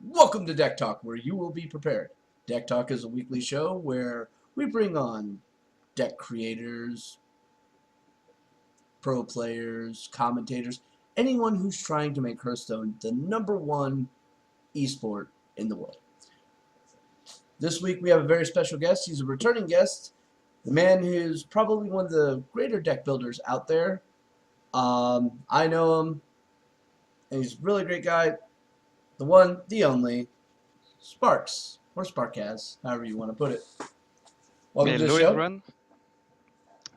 Welcome to Deck Talk, where you will be prepared. Deck Talk is a weekly show where we bring on deck creators, pro players, commentators, anyone who's trying to make Hearthstone the number one esport in the world. This week we have a very special guest. He's a returning guest, the man who's probably one of the greater deck builders out there. I know him, and he's a really great guy. The one, the only, Sparks, or Sparkaz, however you want to put it. Welcome to the Hello show. everyone.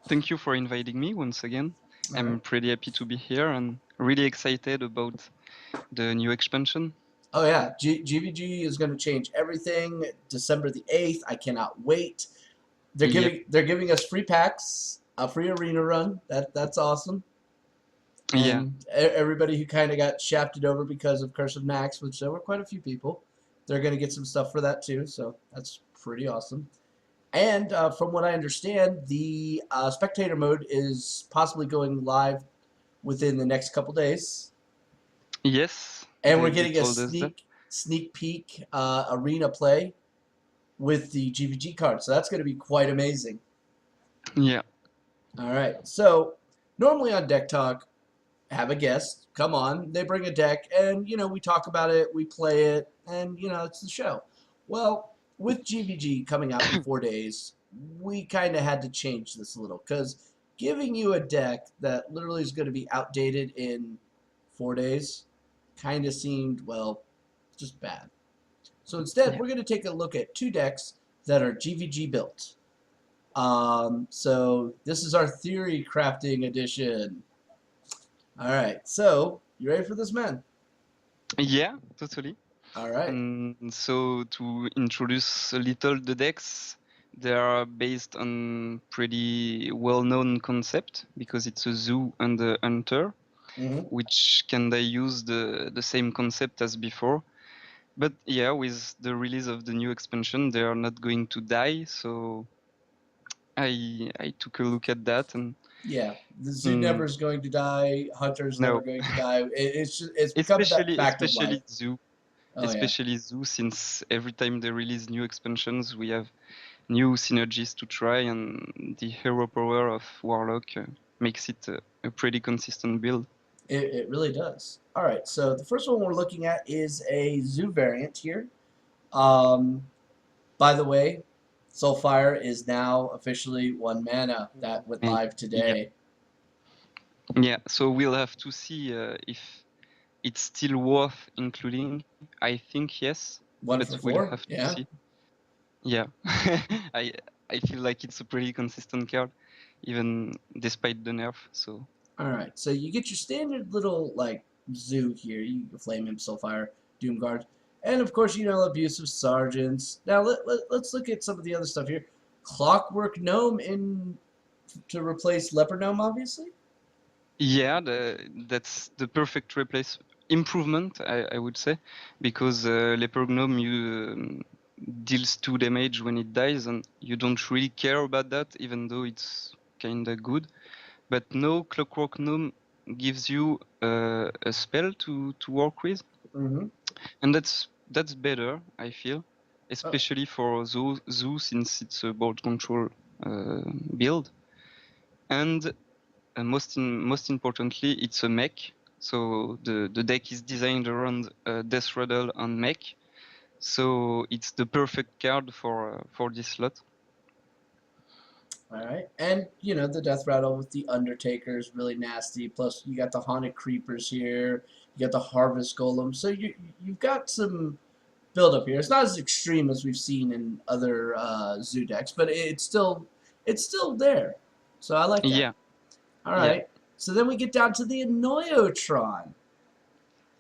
Thank you for inviting me once again. All I'm right. pretty happy to be here and really excited about the new expansion. Oh yeah, GVG is going to change everything. December the 8th. I cannot wait. They're Yep. giving us free packs, a free arena run. That's awesome. Yeah. And everybody who kind of got shafted over because of Curse of Nax, which there were quite a few people, they're going to get some stuff for that too. So that's pretty awesome. And from what I understand, the spectator mode is possibly going live within the next couple days. Yes. And we're They getting a told us that. sneak peek arena play with the GVG card. So that's going to be quite amazing. Yeah. All right. So normally on Deck Talk, have a guest come on. They bring a deck, and we talk about it, we play it, and it's the show. Well, with GVG coming out in 4 days, we kind of had to change this a little because giving you a deck that literally is going to be outdated in 4 days kind of seemed just bad. So instead, Yeah. we're going to take a look at two decks that are GVG built. So this is our theory crafting edition. All right, so you ready for this, man? Yeah, totally. All right. And so to introduce a little the decks, they are based on pretty well-known concept because it's a zoo and a hunter, Mm-hmm. which can they use the same concept as before. But yeah, with the release of the new expansion, they are not going to die. So I took a look at that and Yeah, the zoo never mm, is going to die. Hunter's never no, going to die. It's become that fact of life. especially zoo, Oh yeah. since every time they release new expansions, we have new synergies to try, and the hero power of Warlock makes it a pretty consistent build. It really does. All right, so the first one we're looking at is a zoo variant here. Um, by the way, Soulfire is now officially 1 mana. That went And live yeah, today. yeah. So we'll have to see if it's still worth including. I think yes, One but for we'll four. have to Yeah. see. Yeah, I I feel like it's a pretty consistent card, even despite the nerf. So All right, so you get your standard little zoo here. You can Flame Imp, Soulfire, Doom Guard, and of course abusive sergeants. Now let's look at some of the other stuff here. Clockwork Gnome in to replace Leopard Gnome, obviously. yeah, that's the perfect replace improvement, I would say, because Leper Gnome deals 2 damage when it dies, and you don't really care about that, even though it's kinda good. But no, Clockwork Gnome gives you a spell to work with, Mm-hmm. and that's better, I feel, Oh, especially for Zoo since it's a board control uh, build. And most importantly, it's a mech. So the deck is designed around Death Rattle and mech. So it's the perfect card for this slot. all right, and the Death Rattle with the Undertaker is really nasty. Plus, you got the Haunted Creepers here. You got the Harvest Golem. So you've got some build up here. It's not as extreme as we've seen in other zoo decks, but it's still there. So I like that. Yeah, All yeah, right. So then we get down to the Annoyotron.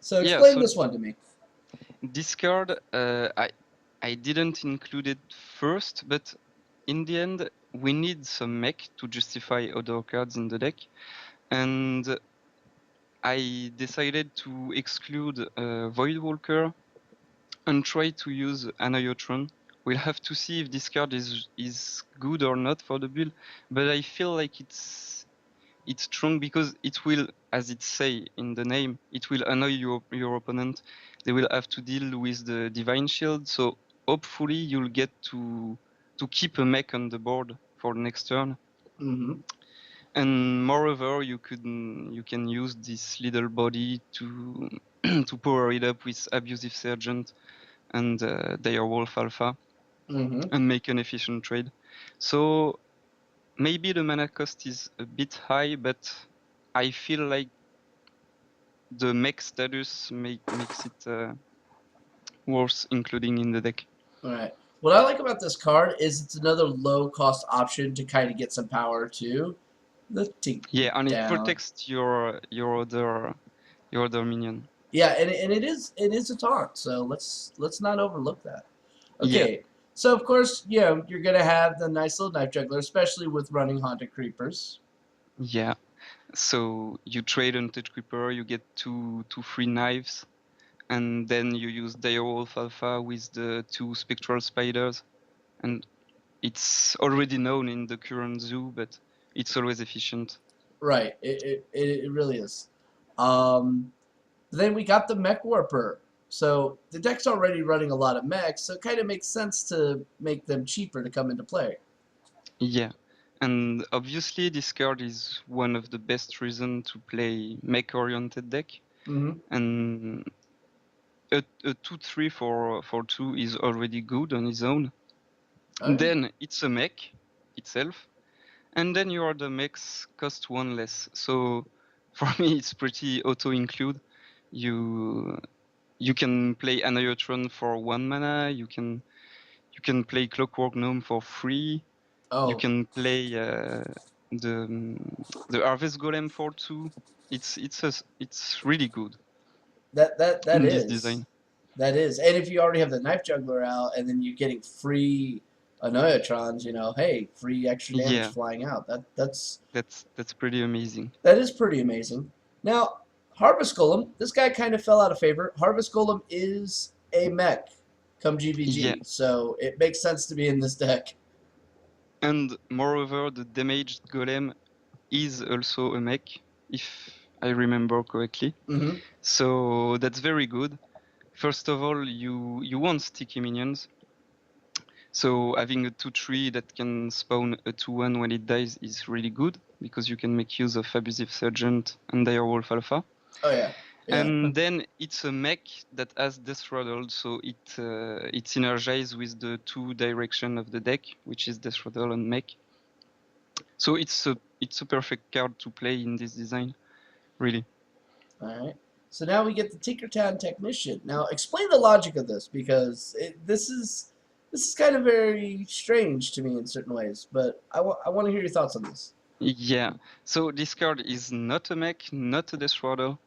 So yeah. explain So this one to me. this card, I didn't include it first, but in the end, we need some mech to justify other cards in the deck, and I decided to exclude Voidwalker and try to use Anayotron. We'll have to see if this card is good or not for the build, but I feel like it's strong because it will, as it say in the name, it will annoy your opponent. They will have to deal with the divine shield. So hopefully you'll get to keep a mech on the board for the next turn. Mm-hmm. And moreover, you can use this little body to to power it up with abusive sergeant and dire wolf alpha Mm-hmm. and make an efficient trade. So maybe the mana cost is a bit high, but I feel like the mech status makes it worth including in the deck. All right. What I like about this card is it's another low cost option to kind of get some power too. Let's take it Yeah, and it down. protects your other minion. Yeah, and it is a taunt, so let's not overlook that. Yeah, Okay, so of course, you're gonna have the nice little knife juggler, especially with running haunted creepers. yeah. So you trade Hunted Creeper, you get two free knives, and then you use Direwolf Alpha with the 2 Spectral Spiders, and it's already known in the current zoo, but it's always efficient. Right, it really is. Um, then we got the mech warper. So the deck's already running a lot of mechs, so it kind of makes sense to make them cheaper to come into play. Yeah, and obviously this card is one of the best reasons to play mech-oriented deck, Mm-hmm. and a 2/3 for 2 is already good on its own. Oh, yeah. Then it's a mech itself, and then your other mechs cost 1 less. So for me, it's pretty auto-include. You you can play Annihilatron for 1 mana. You can play Clockwork Gnome for 3. You Oh, can play the Harvest Golem for 2. It's really good that in this is. design. That is. And if you already have the knife juggler out and then you're getting free Annoyatrons, hey, free extra damage Yeah, flying out. that's pretty amazing. That is pretty amazing. Now, Harvest Golem, this guy kind of fell out of favor. Harvest Golem is a mech come Yeah, GVG, so it makes sense to be in this deck. and moreover, the damaged golem is also a mech, if I remember correctly. Mm-hmm. So that's very good. First of all, you want sticky minions. So having a 2/3 that can spawn a 2/1 when it dies is really good because you can make use of Abusive Sergeant and Direwolf Alpha. Oh yeah, yeah. And then it's a mech that has Death Rattle, so it synergizes with the 2 direction of the deck, which is Death Rattle and mech. So it's a perfect card to play in this design, really. All right. So now we get the Tinkertown Technician. Now explain the logic of this because this is kind of very strange to me in certain ways, but I want to hear your thoughts on this. Yeah. So this card is not a mech, not a Death Rattle,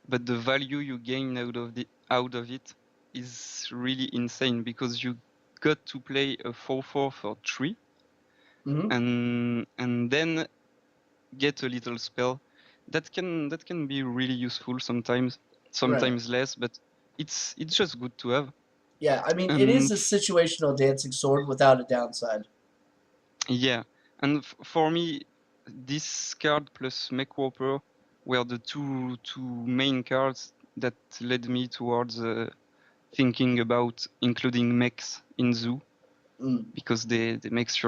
but the value you gain out of it is really insane because you got to play a 4/4 for 3 Mm-hmm. and then get a little spell that can be really useful Right. sometimes less, but it's just good to have. Yeah, I mean, it is And a situational dancing sword without a downside. yeah, and for me, this card plus Mech Warper were the two main cards that led me towards thinking about including mechs in zoo Mm, because they makes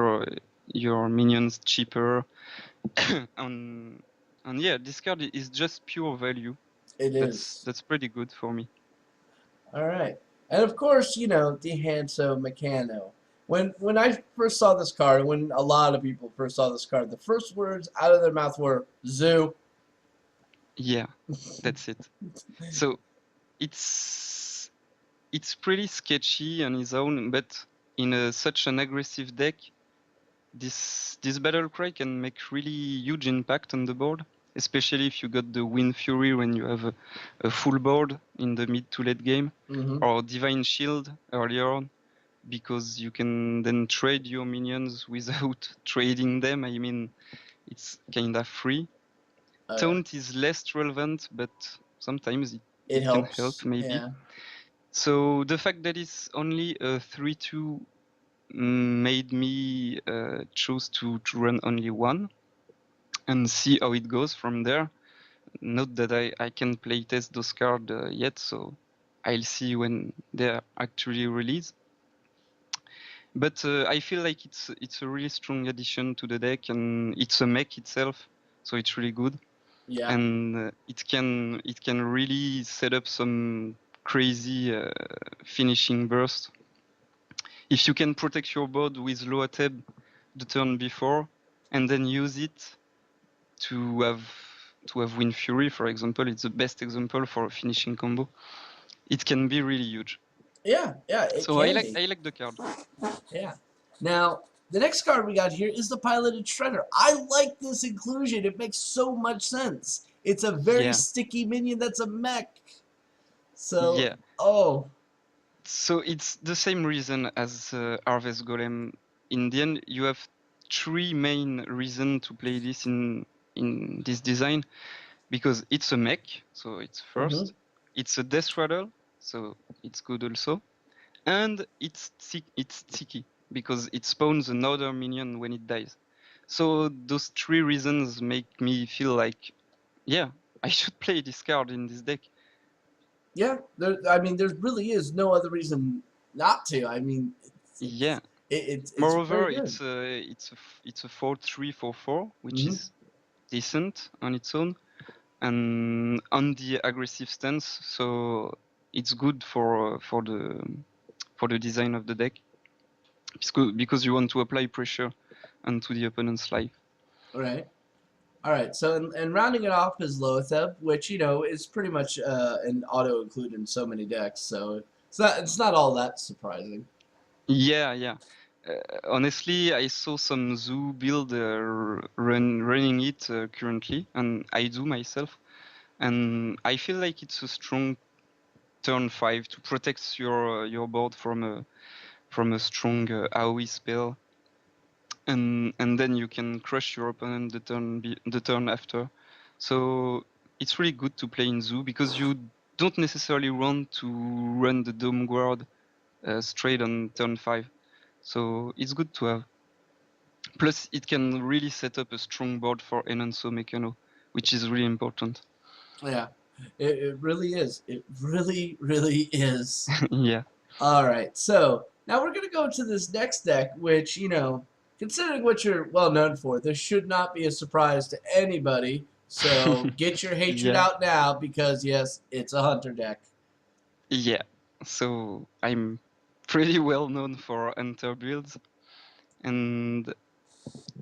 your minions cheaper and yeah, this card is just pure value. it That's is. that's pretty good for me. All right. And of course, the Hanso Meccano. When I first saw this card, when a lot of people first saw this card, the first words out of their mouth were zoo. Yeah, that's it. So it's it's pretty sketchy on its own, but in such an aggressive deck, this battle cry can make really huge impact on the board, especially if you got the Wind Fury when you have a full board in the mid to late game, Mm-hmm. or Divine Shield earlier on, because you can then trade your minions without trading them. I mean, it's kind of free. Oh yeah. Taunt is less relevant, but sometimes It it can help helps. maybe. Yeah. So the fact that it's only a 3/2 made me choose to run only one. and see how it goes from there. Not that I can play test those cards yet, so I'll see when they're actually released. But I feel like it's a really strong addition to the deck, and it's a mech itself, so it's really good. Yeah. And it can really set up some crazy finishing burst. If you can protect your board with low Ateb the turn before, and then use it to have Wind Fury, for example, it's the best example for a finishing combo. It can be really huge. Yeah, it So I can be. like the card. Yeah. Now, the next card we got here is the Piloted Shredder. I like this inclusion. It makes so much sense. It's a very Yeah. sticky minion that's a mech. So, Yeah. oh. So it's the same reason as Harvest Golem. In the end, you have three main reasons to play this in this design, because it's a mech, so it's first. It's a Death Rattle, so it's good also. And it's sticky, because it spawns another minion when it dies. So those three reasons make me feel like, yeah, I should play this card in this deck. Yeah, I mean, there really is no other reason not to. I mean, Yeah. it's very Moreover, good. it's a 4-3-4-4, which Mm-hmm. is decent on its own, and on the aggressive stance, so it's good for the design of the deck, because you want to apply pressure onto the opponent's life. All right. So, and rounding it off is Loatheb, which is pretty much an auto include in so many decks. So it's not all that surprising. Yeah. Honestly, I saw some zoo build running it currently, and I do myself, and I feel like it's a strong turn 5 to protect your board from a strong AoE spell, and then you can crush your opponent the turn after. So it's really good to play in zoo, because you don't necessarily want to run the Dome Guard straight on turn 5. So it's good to have. Plus, it can really set up a strong board for Enanso Mechano, which is really important. Yeah, it really is. It really, really is. Yeah. All right. So now we're gonna go to this next deck, which considering what you're well known for, this should not be a surprise to anybody. So get your hatred Yeah. out now, because yes, it's a hunter deck. Yeah. So I'm pretty well known for Hunter builds, and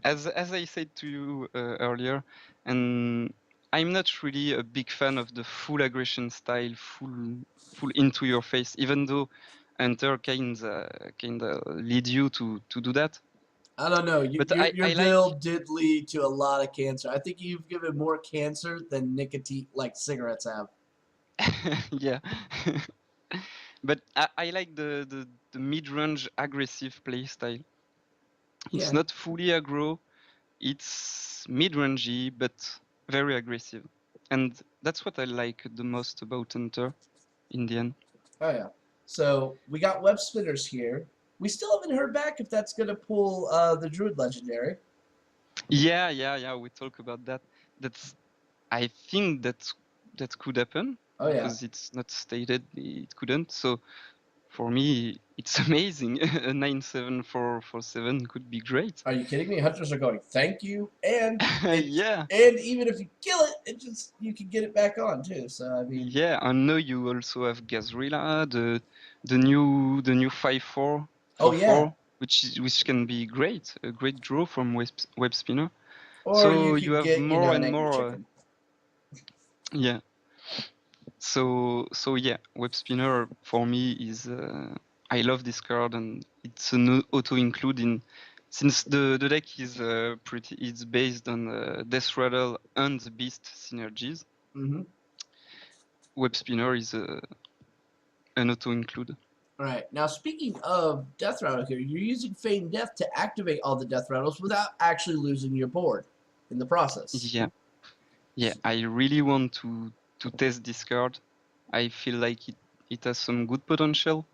as I said to you earlier, and I'm not really a big fan of the full aggression style, full into your face, even though Hunter kinda lead you to do that. I don't know. But Your I like build did lead to a lot of cancer. I think you've given more cancer than nicotine, like cigarettes, have. yeah. But I like the mid-range aggressive play style. It's Yeah. not fully aggro, it's mid-rangey, but very aggressive. And that's what I like the most about Hunter in the end. Oh yeah. So we got web spinners here. We still haven't heard back if that's gonna pull the Druid Legendary. Yeah. We talk about that. That's I think that could happen, Oh yeah. because it's not stated it couldn't. So for me, it's amazing. A 97447 could be great. Are you kidding me? Hunters are going, thank you, and Yeah. and even if you kill it, you can get it back on too. So I mean, Yeah, I know you also have Gazrilla, the new 5/4 oh for yeah. 4, which can be great, a great draw from web spinner. Or you So you could have get more an and angry more. chicken. Yeah. So yeah, web spinner for me is I love this card, and it's an auto include in, since the deck is it's based on Death Rattle and Beast synergies. Mm-hmm. Web spinner is an auto include. All right. Now, speaking of Death Rattle here, you're using Feign Death to activate all the Death Rattles without actually losing your board in the process. Yeah, I really want to test this card. I feel like it has some good potential.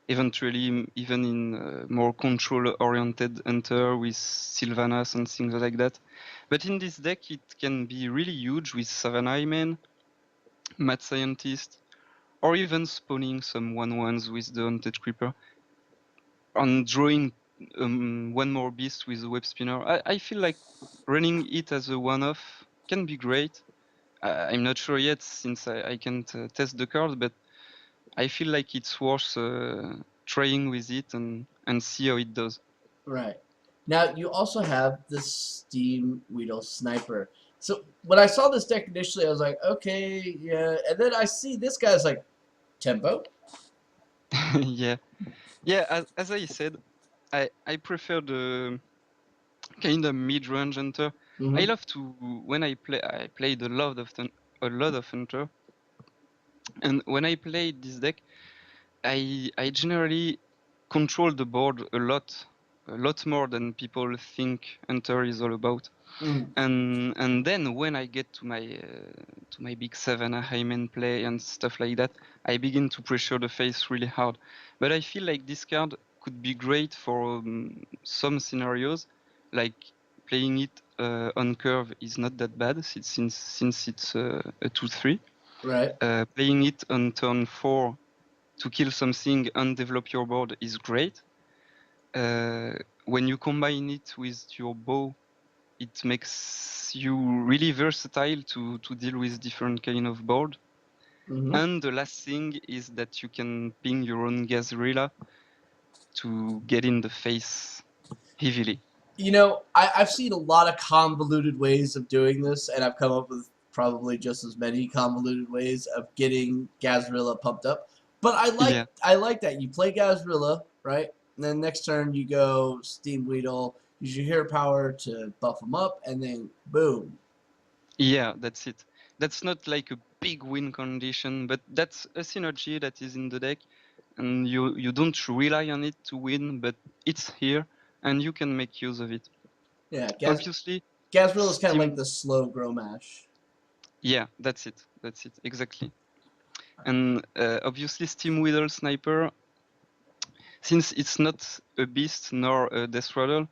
eventually even in more control-oriented hunter with Sylvanas and things like that. But in this deck, it can be really huge with Savannah Man, Mad Scientist, or even spawning some 1/1s with the Haunted Creeper, and drawing one more beast with a Web Spinner. I feel like running it as a one-off can be great. I'm not sure yet since I can't test the card, but I feel like it's worth trying with it and see how it does. Right. Now, you also have the Steam Weedle Sniper. So, when I saw this deck initially, I was like, okay, yeah. And then I see this guy's like, tempo? Yeah, yeah. As I said, I prefer the kind of mid-range hunter. I Mm-hmm. love to when I played a lot of hunter, and when I played this deck, I generally control the board a lot more than people think hunter is all about. Mm-hmm. And then when I get to my big seven Hymen play and stuff like that, I begin to pressure the face really hard. But I feel like this card could be great for some scenarios, like playing it on curve is not that bad since it's a 2/3. Right. Playing it on turn 4 to kill something and develop your board is great. When you combine it with your bow, it makes you really versatile to deal with different kind of board. Mm-hmm. And the last thing is that you can ping your own Gazrilla to get in the face heavily. You know, I've seen a lot of convoluted ways of doing this, and I've come up with probably just as many convoluted ways of getting Gazrilla pumped up. But Yeah, I like that you play Gazrilla, right? And then next turn you go Steam Weedle, use your hero power to buff them up, and then boom. yeah, that's it. That's not like a big win condition, but that's a synergy that is in the deck, and you don't rely on it to win, but it's here, and you can make use of it. Yeah, Obviously, Gazrilla is kind of like Steam, the slow grow mash. yeah, that's it, exactly. And obviously, Steam Weedle Sniper, since it's not a beast nor a death rattle,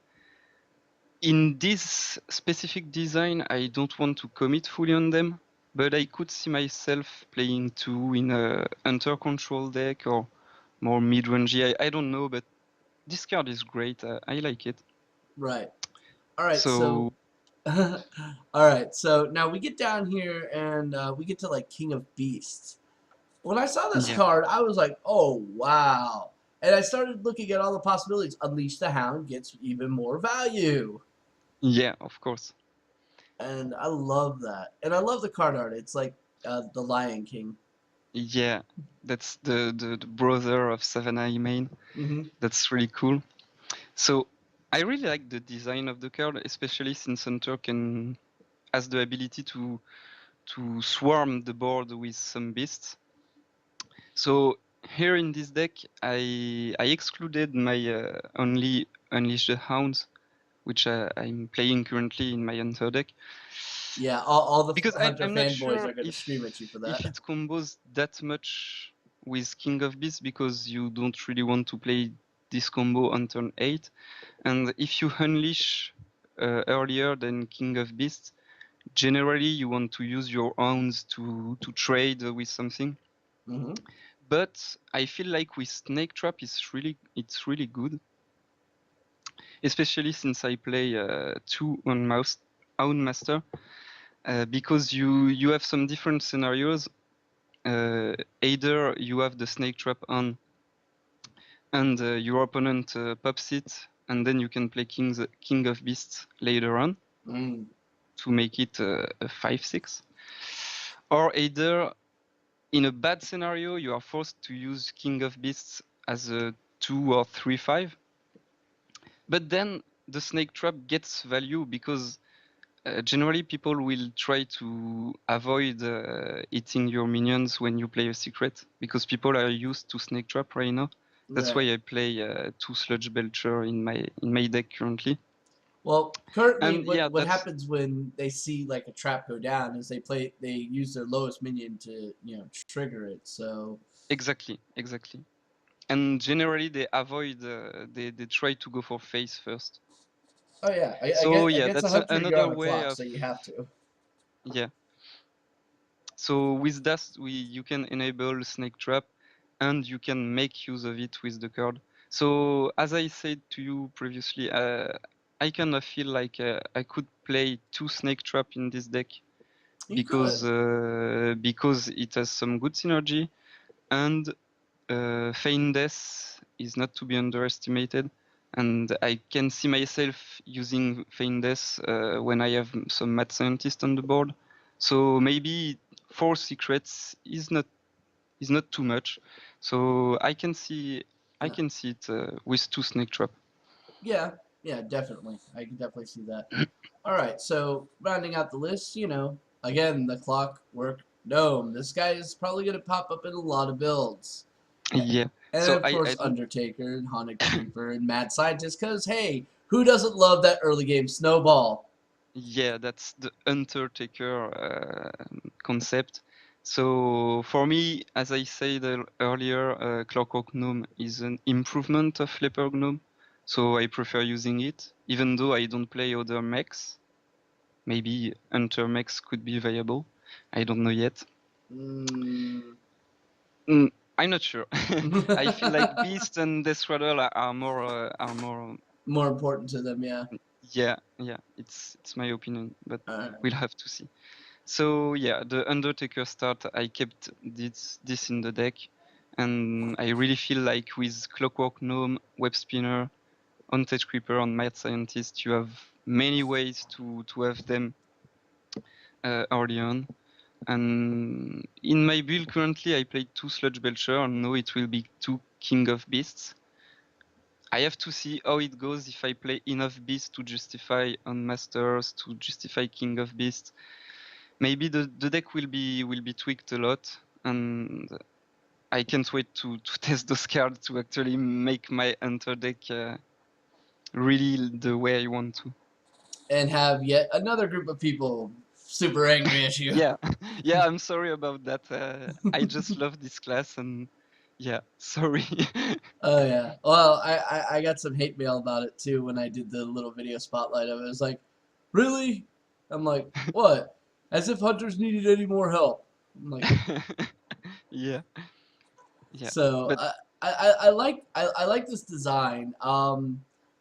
in this specific design, I don't want to commit fully on them, but I could see myself playing two in a hunter control deck or more mid-rangey. I don't know, but this card is great. I like it. Right. All right. So, So all right. So now we get down here and we get to like King of Beasts. When I saw this yeah, card, I was like, oh, wow. And I started looking at all the possibilities. Unleash the Hound gets even more value. yeah, of course. And I love that. And I love the card art. It's like the Lion King. Yeah, that's the brother of Savannah Main. Mm-hmm. That's really cool. So I really like the design of the card, especially since Hunter can has the ability to swarm the board with some beasts. So here in this deck, I excluded my only Unleash the Hounds, which I'm playing currently in my Hunter deck, Yeah, all the because Hunter I'm not fanboys sure are going to scream at you for if that. it combos that much with King of Beasts, because you don't really want to play this combo on turn 8. And if you unleash earlier than King of Beasts, generally you want to use your hounds to trade with something. Mm-hmm. But I feel like with Snake Trap it's really good, especially since I play two on mouse own master, because you have some different scenarios. Either you have the Snake Trap on, and your opponent pops it, and then you can play King of Beasts later on Mm. to make it a 5/6. Or either in a bad scenario, you are forced to use King of Beasts as a 2 or 3/5. But then the Snake Trap gets value because generally people will try to avoid eating your minions when you play a secret, because people are used to Snake Trap right now. That's Right. why I play two Sludge Belcher in my deck currently. Well, currently, And yeah, what that's happens when they see like a trap go down is they use their lowest minion to trigger it. So exactly. and generally they avoid they try to go for face first. Oh yeah, So I yeah, guess a that's hunter you're another on a way clock, of so you have to. yeah. So with that, you can enable snake trap, and you can make use of it with the card. So as I said to you previously, I kind of feel like I could play 2 snake trap in this deck You could. because it has some good synergy, and Feign Death is not to be underestimated. And I can see myself using Feign Death when I have some mad scientist on the board. So maybe 4 secrets is not too much. So I Yeah. can see it with 2 snake trap. Yeah, yeah, definitely. I can definitely see that. All right, so rounding out the list, again, the Clockwork Gnome. This guy is probably going to pop up in a lot of builds. Yeah. And So of course, I don't. Undertaker and Haunted Creeper and Mad Scientist, because, hey, who doesn't love that early game snowball? Yeah, that's the Undertaker concept. So for me, as I said earlier, Clockwork Gnome is an improvement of Leper Gnome. So I prefer using it, even though I don't play other mechs. Maybe Hunter mechs could be viable. I don't know yet. Mm. Mm, I'm not sure. I feel like Beast and Death Rattle are more. More important to them, yeah. Yeah, yeah. It's my opinion, but All right. we'll have to see. So yeah, the Undertaker start, I kept this in the deck, and I really feel like with Clockwork Gnome, Web Spinner, Haunted Creeper, and Mad Scientist, you have many ways to have them early on. And in my build currently, I played 2 Sludge Belcher, and now it will be 2 King of Beasts. I have to see how it goes if I play enough beasts to justify on Masters, to justify King of Beasts. Maybe the deck will be tweaked a lot, and I can't wait to test those cards to actually make my Hunter deck really the way I want to. And have yet another group of people super angry at you. Yeah, yeah. I'm sorry about that. I just love this class, and yeah, sorry. Oh yeah. Well, I got some hate mail about it too when I did the little video spotlight of it. It was like, really? I'm like, what? As if hunters needed any more help. I'm like, Yeah, yeah. so But I like this design.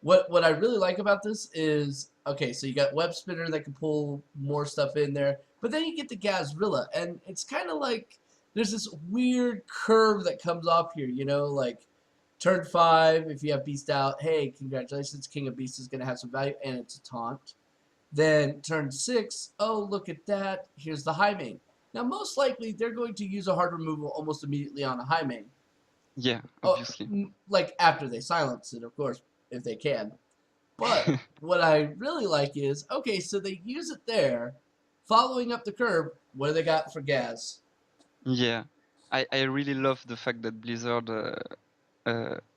What I really like about this is okay. So you got web spinner that can pull more stuff in there, but then you get the Gazrilla, and it's kind of like there's this weird curve that comes off here. Like turn 5, if you have Beast out, hey, congratulations, King of Beasts is gonna have some value, and it's a taunt. Then turn 6, oh, look at that. Here's the high main. Now, most likely, they're going to use a hard removal almost immediately on a high main. yeah, Oh, obviously. like after they silence it, of course, if they can. But what I really like is, okay, so they use it there. Following up the curve, what do they got for Gaz? Yeah, I really love the fact that Blizzard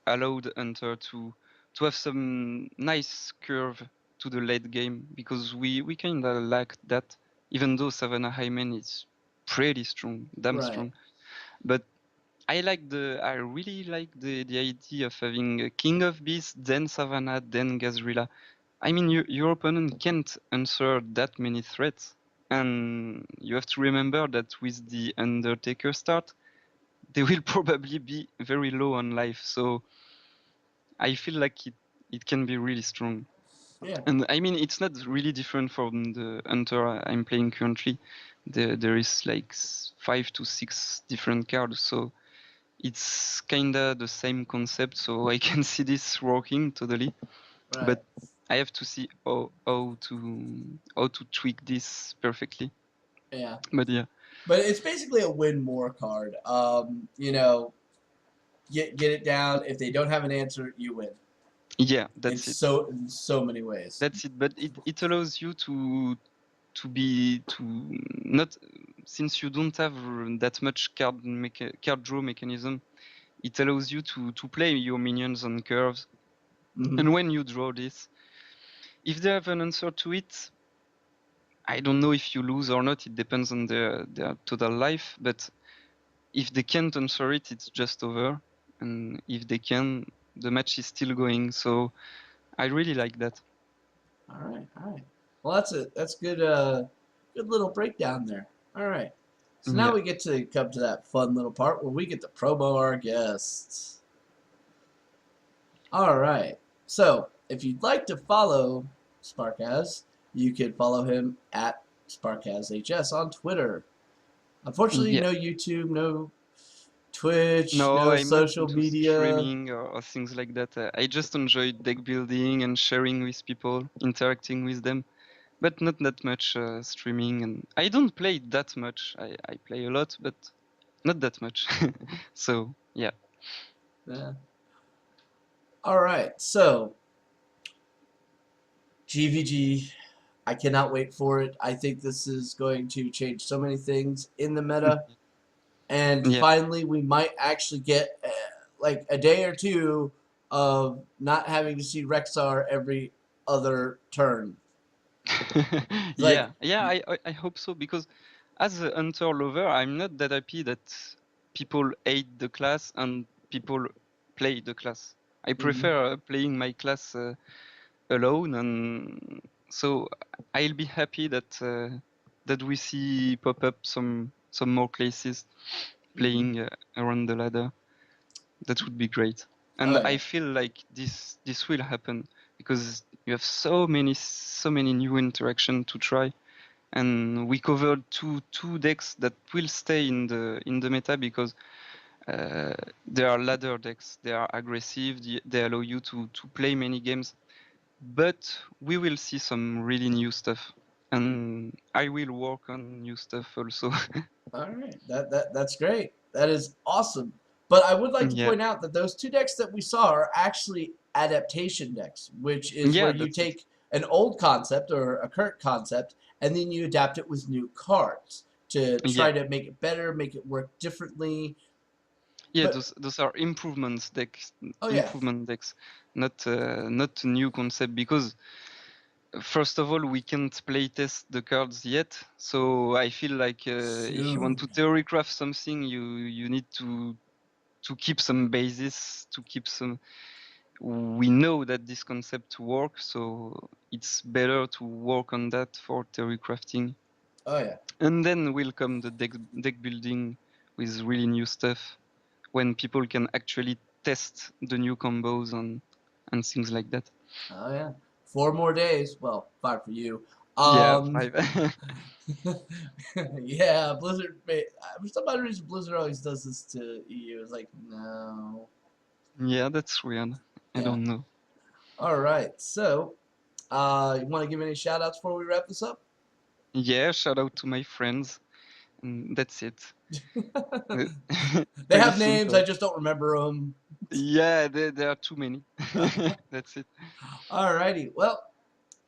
allowed Hunter to have some nice curve to the late game, because we kinda lacked that. Even though Savannah Hyman is pretty strong, damn Right. strong. But I really like the idea of having a King of Beasts, then Savannah, then Gazrilla. I mean, your opponent can't answer that many threats. And you have to remember that with the Undertaker start, they will probably be very low on life. So I feel like it can be really strong. Yeah. And I mean, it's not really different from the Hunter I'm playing currently. There is like 5 to 6 different cards. So it's kinda the same concept. So I can see this working totally. Right. But I have to see how to tweak this perfectly. Yeah. But yeah, But it's basically a win more card. Get it down. If they don't have an answer, you win. yeah, It's that's it. so in so many ways. That's it. But it allows you to not, since you don't have that much card draw mechanism. It allows you to play your minions on curves. Hmm. And when you draw this, if they have an answer to it, I don't know if you lose or not. It depends on their total life. But if they can't answer it, it's just over. and if they can, the match is still going. So I really like that. All right, all right. Well, that's good. Good little breakdown there. All right. So now Yeah. we get to come to that fun little part where we get to promo our guests. All right. So if you'd like to follow Sparkaz, you can follow him at SparkazHS on Twitter. Unfortunately, Yeah. no YouTube, no Twitch, No, no I'm not social into media. streaming or things like that. I just enjoy deck building and sharing with people, interacting with them, but not that much streaming. And I don't play that much. I play a lot, but not that much. So yeah. Yeah. All right. So GVG, I cannot wait for it. I think this is going to change so many things in the meta. And Yeah. finally, we might actually get like a day or two of not having to see Rexar every other turn. Like, I hope so, because as a hunter lover, I'm not that happy that people hate the class and people play the class. I mhm. prefer playing my class alone, and so I'll be happy that we see pop up some more classes Mhm. playing around the ladder. That would be great. And Oh I yeah, feel like this will happen because you have so many new interaction to try, and we covered two decks that will stay in the meta because they are ladder decks. They are aggressive. They allow you to play many games, but we will see some really new stuff, and I will work on new stuff also. all right. That's great. That is awesome. But I would like to Yeah, point out that those two decks that we saw are actually adaptation decks, which is where yeah, you that's it. take an old concept or a current concept and then you adapt it with new cards to Yeah, try to make it better, make it work differently. yeah, But those are oh yeah, improvement decks, not a new concept, because first of all, we can't play test the cards yet. So I feel like if you want soon. to theory craft something, you need to keep some basis, to keep some. We know that this concept works, so it's better to work on that for theory crafting. Oh yeah. And then will come the deck building with really new stuff when people can actually test the new combos and things like that. Oh yeah. 4 more days. Well, 5 for you. Yeah, Um, 5. yeah, Blizzard. For some odd reason, Blizzard always does this to EU. It's like, no. Yeah, that's weird. I Yeah. don't know. All right. So, you want to give any shout outs before we wrap this up? Yeah, shout out to my friends, and that's it. Uh, They Pretty have names. I simple. just don't remember them. Yeah, there are too many. That's it. All righty. Well,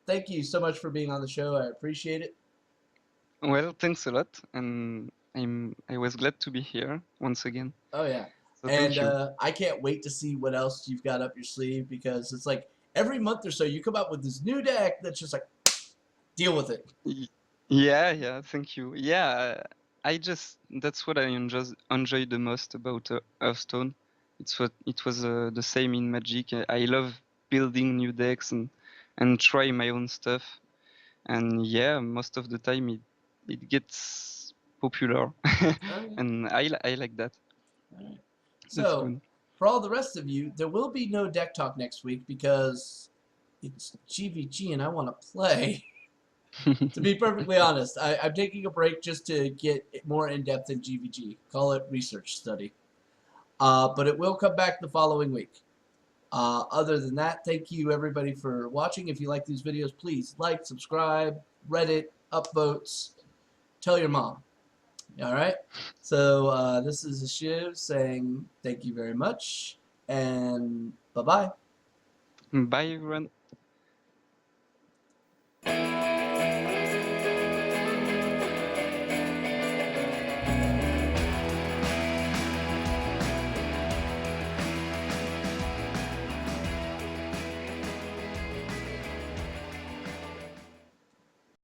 thank you so much for being on the show. I appreciate it. Well, thanks a lot, and I was glad to be here once again. Oh yeah, So and thank you. I can't wait to see what else you've got up your sleeve because it's like every month or so you come out with this new deck that's just like deal with it. Y- Yeah, thank you. Yeah, I just that's what I enjoy the most about Hearthstone. It was the same in Magic. I love building new decks and try my own stuff. And yeah, most of the time it gets popular, Oh yeah. and I like that. All right. That's So good. for all the rest of you, there will be no deck talk next week because it's GVG and I want to play. To be perfectly honest, I'm taking a break just to get more in depth in GVG. Call it research study. But it will come back the following week. Other than that, thank you everybody for watching. If you like these videos, please like, subscribe, Reddit, upvotes, tell your mom. All right. So this is a Shiv saying thank you very much and bye bye. Bye everyone.